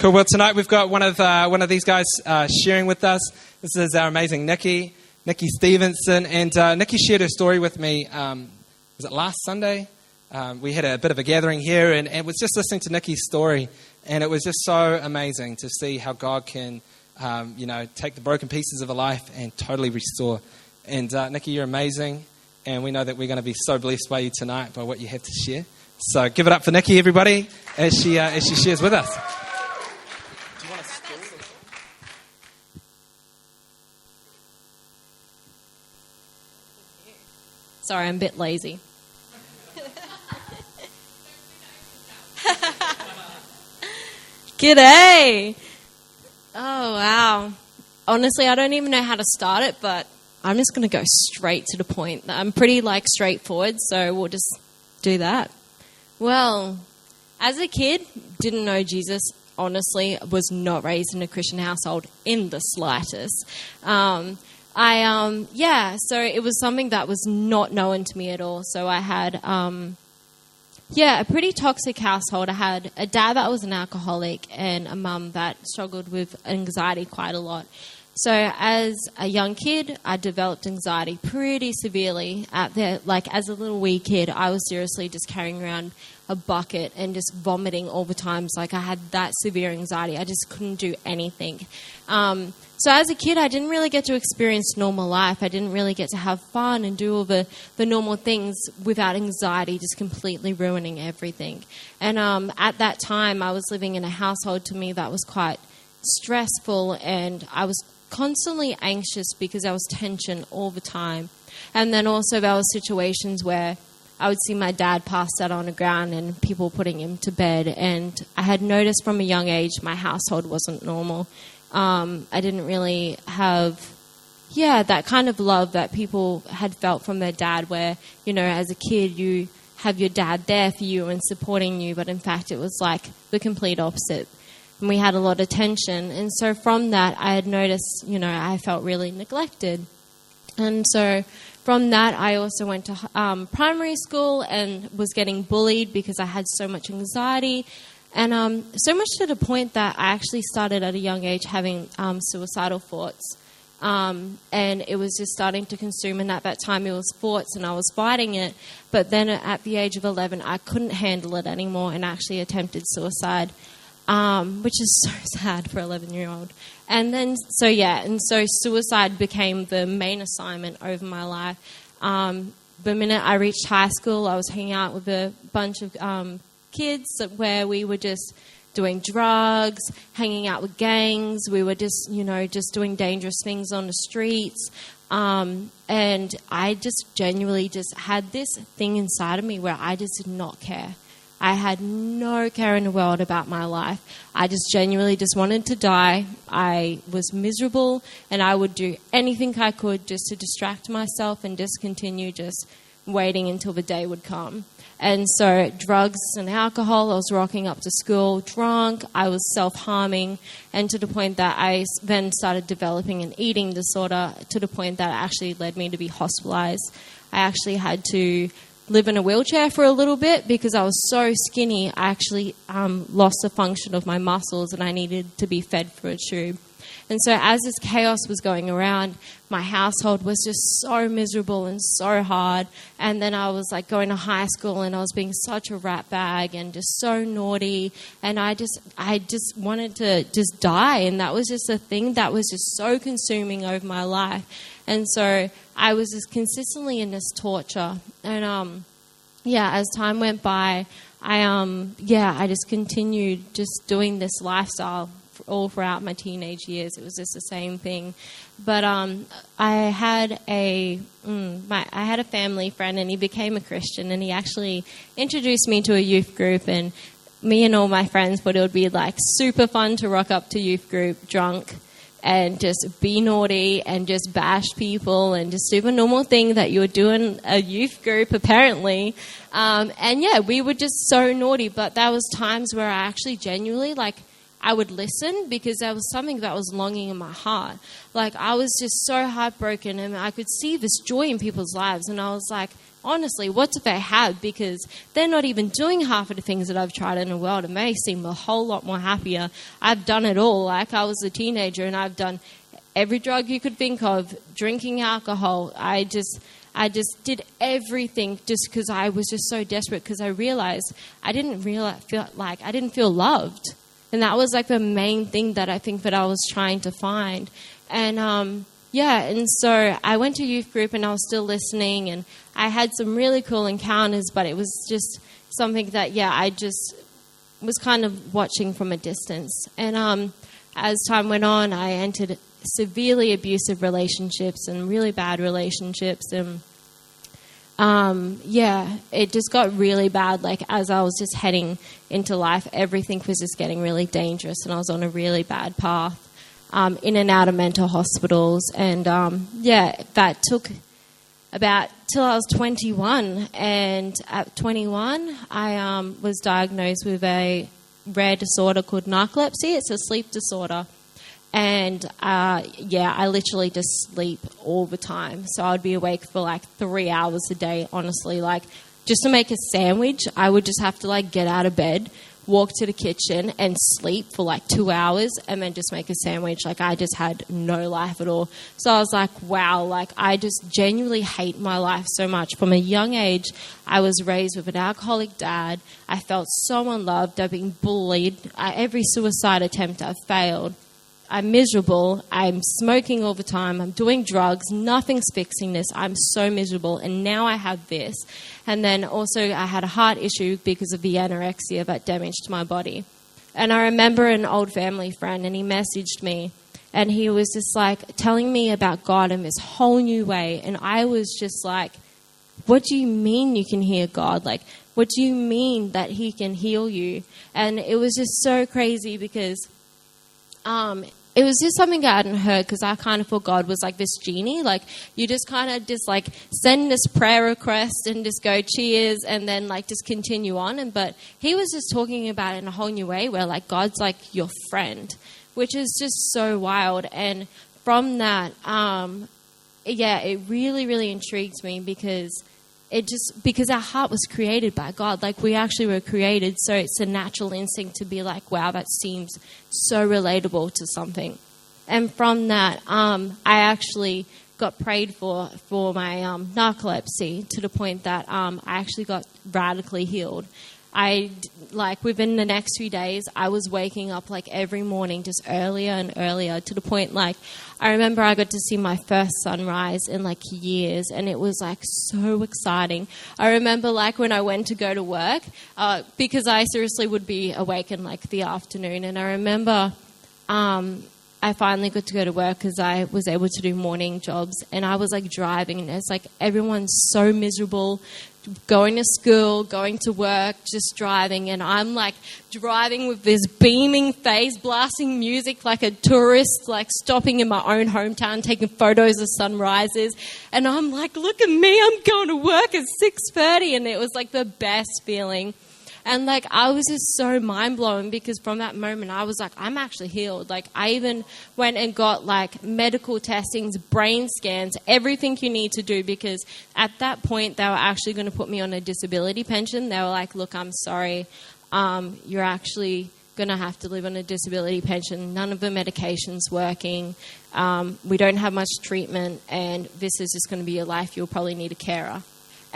Cool. Well, tonight we've got one of these guys sharing with us. This is our amazing Nikki Stevenson, and Nikki shared her story with me. Was it last Sunday? We had a bit of a gathering here, and was just listening to Nikki's story, and it was just so amazing to see how God can, take the broken pieces of a life and totally restore. And Nikki, you're amazing, and we know that we're going to be so blessed by you tonight by what you have to share. So give it up for Nikki, everybody, as she shares with us. Sorry, I'm a bit lazy. G'day. Oh, wow. Honestly, I don't even know how to start it, but I'm just going to go straight to the point. I'm pretty, straightforward, so we'll just do that. Well, as a kid, didn't know Jesus. Honestly, was not raised in a Christian household in the slightest. So it was something that was not known to me at all. So I had, a pretty toxic household. I had a dad that was an alcoholic and a mum that struggled with anxiety quite a lot. So as a young kid, I developed anxiety pretty severely. As a little wee kid, I was seriously just carrying around a bucket and just vomiting all the time. I had that severe anxiety. I just couldn't do anything. So as a kid, I didn't really get to experience normal life. I didn't really get to have fun and do all the normal things without anxiety just completely ruining everything. And at that time, I was living in a household to me that was quite stressful, and I was constantly anxious because there was tension all the time. And then also there was situations where I would see my dad passed out on the ground and people putting him to bed. And I had noticed from a young age my household wasn't normal. I didn't really have, that kind of love that people had felt from their dad where, as a kid you have your dad there for you and supporting you. But in fact, it was like the complete opposite. And we had a lot of tension. And so from that, I had noticed, I felt really neglected. And so from that, I also went to primary school and was getting bullied because I had so much anxiety. And so much to the point that I actually started at a young age having suicidal thoughts. And it was just starting to consume. And at that time, it was thoughts and I was fighting it. But then at the age of 11, I couldn't handle it anymore and actually attempted suicide. Which is so sad for an 11-year-old. And then, so suicide became the main assignment over my life. The minute I reached high school, I was hanging out with a bunch of kids where we were just doing drugs, hanging out with gangs. We were just doing dangerous things on the streets. And I just genuinely just had this thing inside of me where I just did not care. I had no care in the world about my life. I just genuinely just wanted to die. I was miserable, and I would do anything I could just to distract myself and just continue just waiting until the day would come. And so drugs and alcohol, I was rocking up to school drunk. I was self-harming, and to the point that I then started developing an eating disorder to the point that it actually led me to be hospitalized. I actually had to live in a wheelchair for a little bit because I was so skinny. I actually lost the function of my muscles and I needed to be fed through a tube. And so as this chaos was going around, my household was just so miserable and so hard. And then I was going to high school and I was being such a rat bag and just so naughty. And I just wanted to just die. And that was just a thing that was just so consuming over my life. And so I was just consistently in this torture. And, as time went by, I just continued just doing this lifestyle all throughout my teenage years. It was just the same thing. But I had a family friend, and he became a Christian, and he actually introduced me to a youth group. And me and all my friends thought it would be super fun to rock up to youth group drunk and just be naughty and just bash people and just do the normal thing that you would do in a youth group, apparently. We were just so naughty. But there was times where I actually genuinely, I would listen because there was something that was longing in my heart. I was just so heartbroken, and I could see this joy in people's lives. And I was like, honestly, what do they have? Because they're not even doing half of the things that I've tried in the world, and they seem a whole lot more happier. I've done it all. Like, I was a teenager, and I've done every drug you could think of, drinking alcohol. I just did everything just because I was just so desperate, because I realized I didn't feel loved. And that was like the main thing that I think that I was trying to find. And and so I went to youth group, and I was still listening, and I had some really cool encounters, but it was just something that, I just was kind of watching from a distance. And as time went on, I entered severely abusive relationships and really bad relationships, and it just got really bad. Like, as I was just heading into life, everything was just getting really dangerous, and I was on a really bad path, in and out of mental hospitals. And that took about till I was 21, and at 21 I was diagnosed with a rare disorder called narcolepsy. It's a sleep disorder. And, I literally just sleep all the time. So I'd be awake for like 3 hours a day, honestly. Like, just to make a sandwich, I would just have to like get out of bed, walk to the kitchen and sleep for like 2 hours, and then just make a sandwich. Like, I just had no life at all. So I was like, wow, like, I just genuinely hate my life so much. From a young age, I was raised with an alcoholic dad. I felt so unloved. I've been bullied. Every suicide attempt I've failed. I'm miserable. I'm smoking all the time. I'm doing drugs. Nothing's fixing this. I'm so miserable. And now I have this. And then also I had a heart issue because of the anorexia that damaged my body. And I remember an old family friend, and he messaged me, and he was just like telling me about God in this whole new way. And I was just like, what do you mean you can hear God? Like, what do you mean that he can heal you? And it was just so crazy, because it was just something I hadn't heard, because I kind of thought God was like this genie. Like, you just kind of just like send this prayer request and just go cheers, and then like just continue on. But he was just talking about it in a whole new way, where like God's like your friend, which is just so wild. And from that, it really, really intrigued me, because our heart was created by God. Like, we actually were created, so it's a natural instinct to be like, wow, that seems so relatable to something. And from that, I actually got prayed for my narcolepsy, to the point that I actually got radically healed. Within the next few days, I was waking up like every morning just earlier and earlier, to the point like I remember I got to see my first sunrise in like years, and it was like so exciting. I remember like when I went to go to work, because I seriously would be awake in like the afternoon, and I remember I finally got to go to work because I was able to do morning jobs, and I was like driving, and it's like everyone's so miserable, going to school, going to work, just driving, and I'm like driving with this beaming face, blasting music like a tourist, like stopping in my own hometown, taking photos of sunrises, and I'm like, look at me, I'm going to work at 6:30, and it was like the best feeling. And like, I was just so mind-blown, because from that moment I was like, I'm actually healed. Like, I even went and got like medical testings, brain scans, everything you need to do, because at that point they were actually going to put me on a disability pension. They were like, look, I'm sorry, you're actually going to have to live on a disability pension. None of the medication's working. We don't have much treatment, and this is just going to be your life. You'll probably need a carer.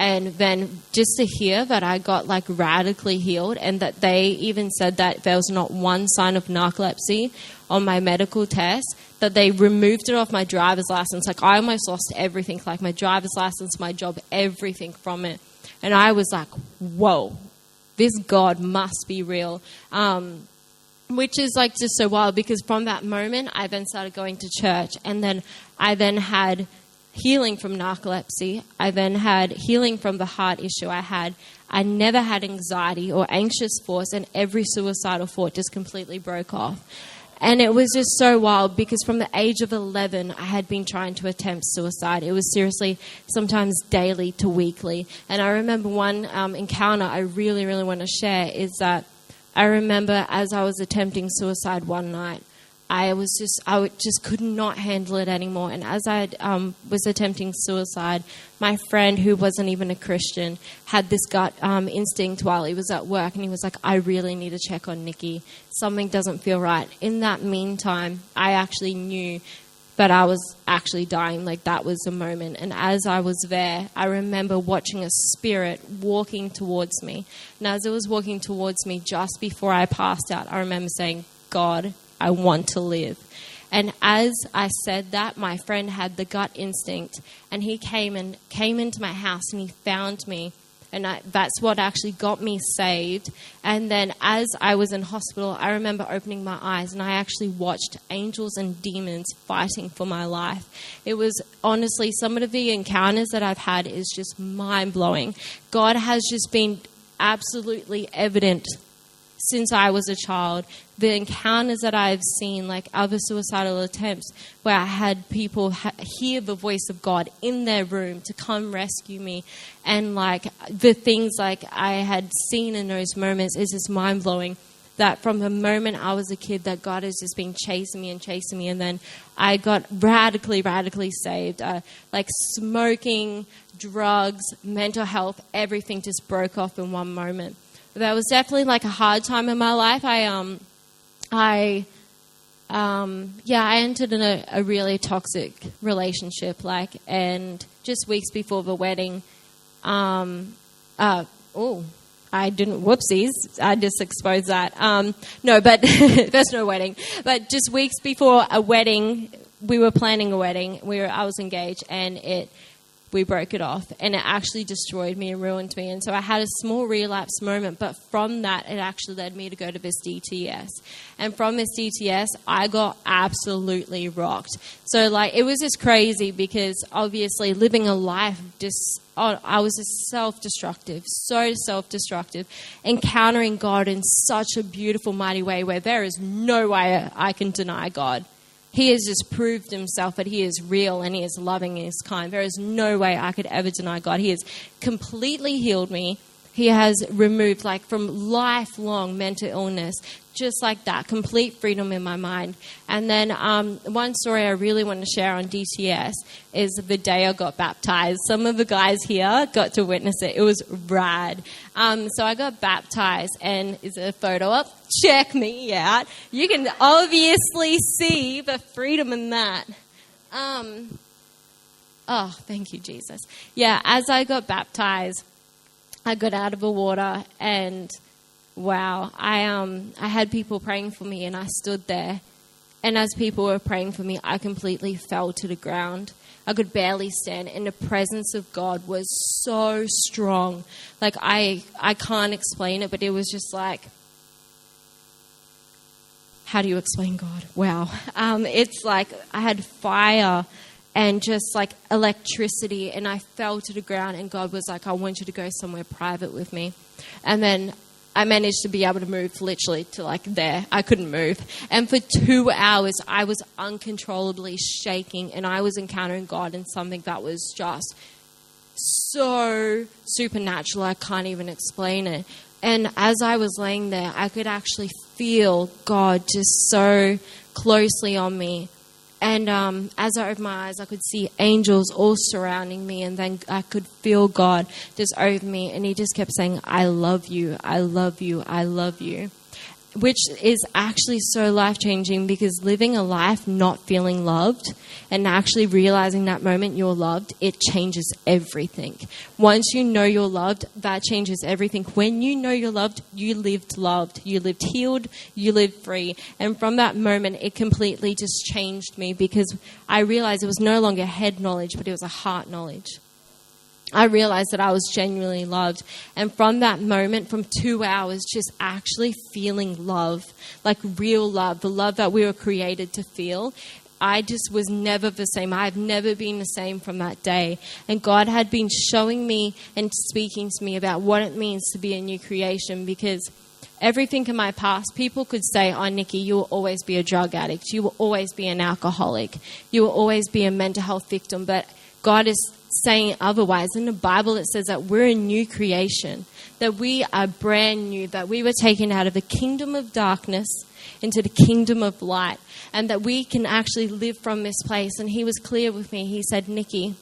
And then just to hear that I got like radically healed, and that they even said that there was not one sign of narcolepsy on my medical test, that they removed it off my driver's license. Like, I almost lost everything, like my driver's license, my job, everything from it. And I was like, whoa, this God must be real. Which is like just so wild, because from that moment I then started going to church, and then I then had healing from narcolepsy. I then had healing from the heart issue I had. I never had anxiety or anxious thoughts, and every suicidal thought just completely broke off. And it was just so wild, because from the age of 11, I had been trying to attempt suicide. It was seriously sometimes daily to weekly. And I remember one encounter I really, really want to share is that I remember as I was attempting suicide one night, I just could not handle it anymore. And as I was attempting suicide, my friend, who wasn't even a Christian, had this gut instinct while he was at work, and he was like, I really need to check on Nikki. Something doesn't feel right. In that meantime, I actually knew that I was actually dying. Like, that was the moment. And as I was there, I remember watching a spirit walking towards me. And as it was walking towards me just before I passed out, I remember saying, God, I want to live. And as I said that, my friend had the gut instinct, and he came into my house, and he found me. And that's what actually got me saved. And then as I was in hospital, I remember opening my eyes, and I actually watched angels and demons fighting for my life. It was honestly, some of the encounters that I've had is just mind-blowing. God has just been absolutely evident since I was a child. The encounters that I've seen, like other suicidal attempts, where I had people hear the voice of God in their room to come rescue me, and like the things like I had seen in those moments is just mind-blowing. That from the moment I was a kid, that God has just been chasing me, and then I got radically saved. Like smoking, drugs, mental health, everything just broke off in one moment. That was definitely like a hard time in my life. I entered in a really toxic relationship, and just weeks before the wedding, whoopsies, I just exposed that. No, but there's no wedding. But just weeks before a wedding, we were planning a wedding. I was engaged, and we broke it off, and it actually destroyed me and ruined me. And so I had a small relapse moment, but from that, it actually led me to go to this DTS. And from this DTS, I got absolutely rocked. So, it was just crazy because, obviously, living a life I was just self-destructive, so self-destructive, encountering God in such a beautiful, mighty way where there is no way I can deny God. He has just proved himself that he is real, and he is loving and he is kind. There is no way I could ever deny God. He has completely healed me. He has removed, from lifelong mental illness, just like that, complete freedom in my mind. And then one story I really want to share on DTS is the day I got baptized. Some of the guys here got to witness it. It was rad. So I got baptized, and is there a photo up? Check me out. You can obviously see the freedom in that. Oh, thank you, Jesus. Yeah, as I got baptized, I got out of the water, and wow, I had people praying for me, and I stood there, and as people were praying for me, I completely fell to the ground. I could barely stand, and the presence of God was so strong. I can't explain it, but it was just how do you explain God? Wow. It's like I had fire and just electricity, and I fell to the ground, and God was like, I want you to go somewhere private with me. And then I managed to be able to move literally to there. I couldn't move. And for 2 hours, I was uncontrollably shaking, and I was encountering God in something that was just so supernatural. I can't even explain it. And as I was laying there, I could actually feel God just so closely on me. And as I opened my eyes, I could see angels all surrounding me, and then I could feel God just over me, and he just kept saying, I love you, I love you, I love you. Which is actually so life-changing, because living a life not feeling loved and actually realizing that moment you're loved, it changes everything. Once you know you're loved, that changes everything. When you know you're loved, you lived healed, you lived free. And from that moment, it completely just changed me, because I realized it was no longer head knowledge, but it was a heart knowledge. I realized that I was genuinely loved. And from that moment, from 2 hours, just actually feeling love, real love, the love that we were created to feel, I just was never the same. I've never been the same from that day. And God had been showing me and speaking to me about what it means to be a new creation, because everything in my past, people could say, oh, Nikki, you will always be a drug addict. You will always be an alcoholic. You will always be a mental health victim. But God is saying otherwise. In the Bible, it says that we're a new creation, that we are brand new, that we were taken out of the kingdom of darkness into the kingdom of light, and that we can actually live from this place. And he was clear with me. He said, Nikki,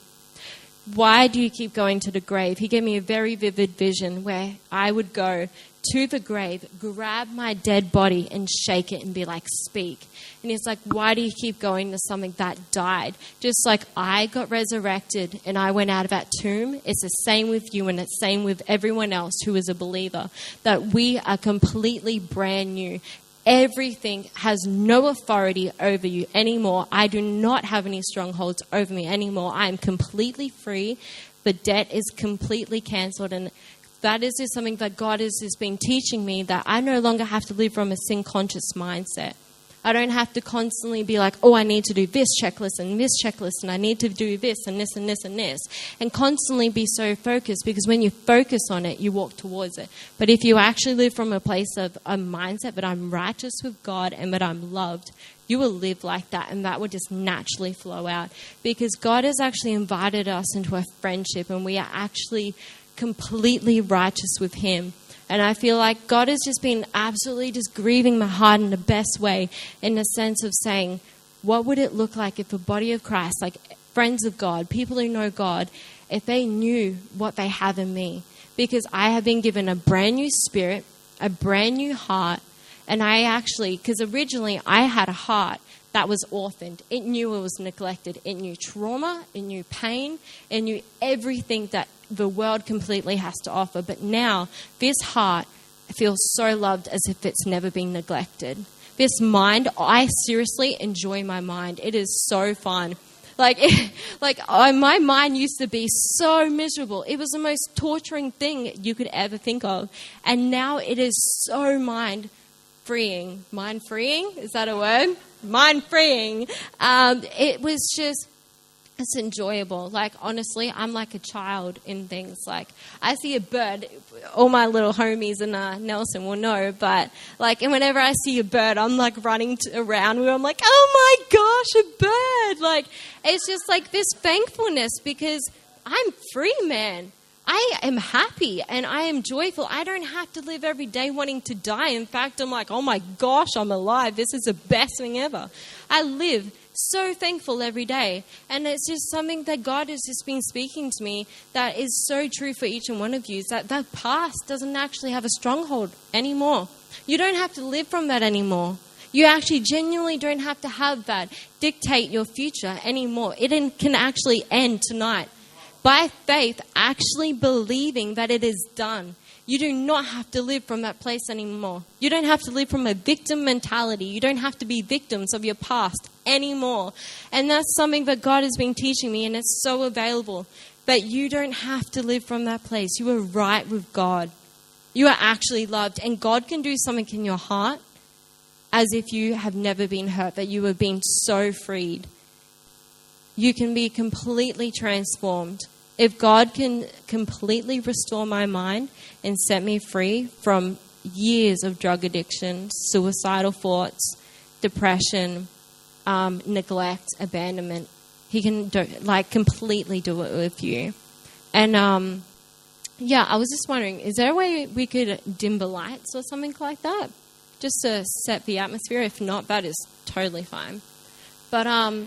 why do you keep going to the grave? He gave me a very vivid vision where I would go to the grave, grab my dead body and shake it and be like, speak. And he's like, why do you keep going to something that died? Just like I got resurrected and I went out of that tomb, it's the same with you and it's the same with everyone else who is a believer, that we are completely brand new. Everything has no authority over you anymore. I do not have any strongholds over me anymore. I am completely free. The debt is completely cancelled, and that is just something that God has just been teaching me, that I no longer have to live from a sin-conscious mindset. I don't have to constantly be like, oh, I need to do this checklist, and I need to do this and this and this and this, and constantly be so focused, because when you focus on it, you walk towards it. But if you actually live from a place of a mindset that I'm righteous with God and that I'm loved, you will live like that, and that will just naturally flow out, because God has actually invited us into a friendship, and we are actually completely righteous with him. And I feel like God has just been absolutely just grieving my heart in the best way, in the sense of saying, what would it look like if the body of Christ, like friends of God, people who know God, if they knew what they have in me? Because I have been given a brand new spirit, a brand new heart, and I actually, because originally I had a heart that was orphaned. It knew it was neglected. It knew trauma, it knew pain, it knew everything that the world completely has to offer. But now this heart feels so loved, as if it's never been neglected. This mind, I seriously enjoy my mind. It is so fun. My mind used to be so miserable. It was the most torturing thing you could ever think of. And now it is so mind-freeing. Mind-freeing? Is that a word? Mind-freeing. It was just... It's enjoyable. Like, honestly, I'm like a child in things. Like, I see a bird, all my little homies in Nelson will know, but, like, and whenever I see a bird, I'm, like, running around where I'm like, oh, my gosh, a bird. Like, it's just, like, this thankfulness, because I'm free, man. I am happy and I am joyful. I don't have to live every day wanting to die. In fact, I'm like, oh, my gosh, I'm alive. This is the best thing ever. I live so thankful every day. And it's just something that God has just been speaking to me that is so true for each and one of you, is that the past doesn't actually have a stronghold anymore. You don't have to live from that anymore. You actually genuinely don't have to have that dictate your future anymore. It can actually end tonight. By faith, actually believing that it is done. You do not have to live from that place anymore. You don't have to live from a victim mentality. You don't have to be victims of your past anymore. And that's something that God has been teaching me, and it's so available. But you don't have to live from that place. You are right with God. You are actually loved. And God can do something in your heart as if you have never been hurt, that you have been so freed. You can be completely transformed. If God can completely restore my mind and set me free from years of drug addiction, suicidal thoughts, depression, neglect, abandonment, he can completely do it with you. And I was just wondering, is there a way we could dim the lights or something like that? Just to set the atmosphere. If not, that is totally fine. But I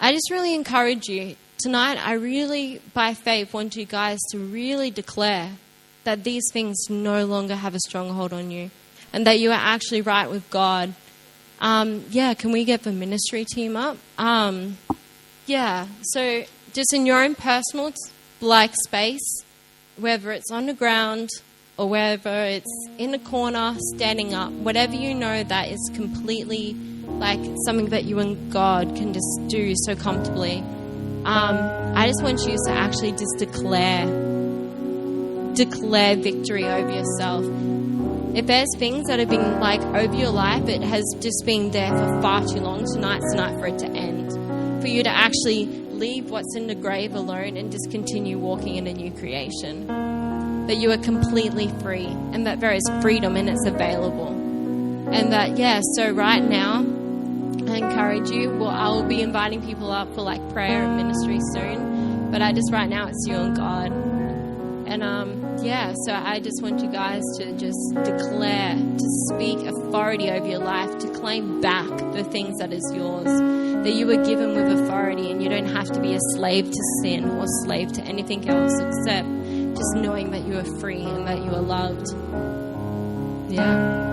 just really encourage you. Tonight, I really, by faith, want you guys to really declare that these things no longer have a stronghold on you, and that you are actually right with God. Can we get the ministry team up? So just in your own personal space, whether it's on the ground or whether it's in a corner, standing up, whatever you know that is completely like something that you and God can just do so comfortably. I just want you to actually just declare victory over yourself. If there's things that have been over your life, it has just been there for far too long. Tonight's night for it to end. For you to actually leave what's in the grave alone and just continue walking in a new creation. That you are completely free, and that there is freedom and it's available. And that, so right now, I encourage you. Well, I will be inviting people up for prayer and ministry soon. But right now it's you and God. And so I just want you guys to just declare, to speak authority over your life, to claim back the things that is yours, that you were given with authority, and you don't have to be a slave to sin or slave to anything else except just knowing that you are free and that you are loved. Yeah.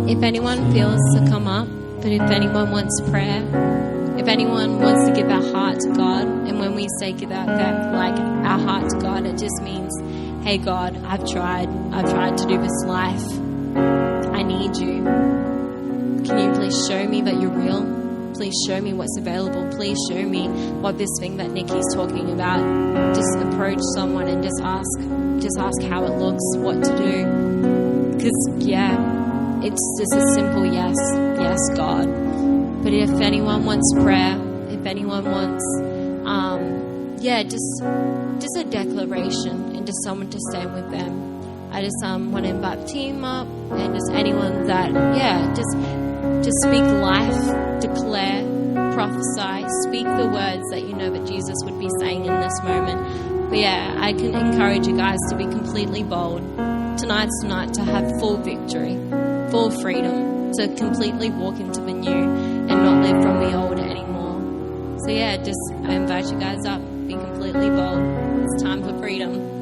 If anyone feels to come up, but if anyone wants prayer, if anyone wants to give our heart to God, and when we say give our heart to God, it just means, hey God, I've tried to do this life. I need you. Can you please show me that you're real? Please show me what's available. Please show me what this thing that Nikki's talking about. Just approach someone and just ask how it looks, what to do. Because, it's just a simple yes, God. But if anyone wants prayer, if anyone wants, just a declaration and just someone to stand with them, I just want to invite the team up and just anyone that, just speak life, declare, prophesy, speak the words that you know that Jesus would be saying in this moment. But I can encourage you guys to be completely bold. Tonight's the night to have full victory, full freedom, to completely walk into the new and not live from the old anymore. So I invite you guys up, be completely bold. It's time for freedom.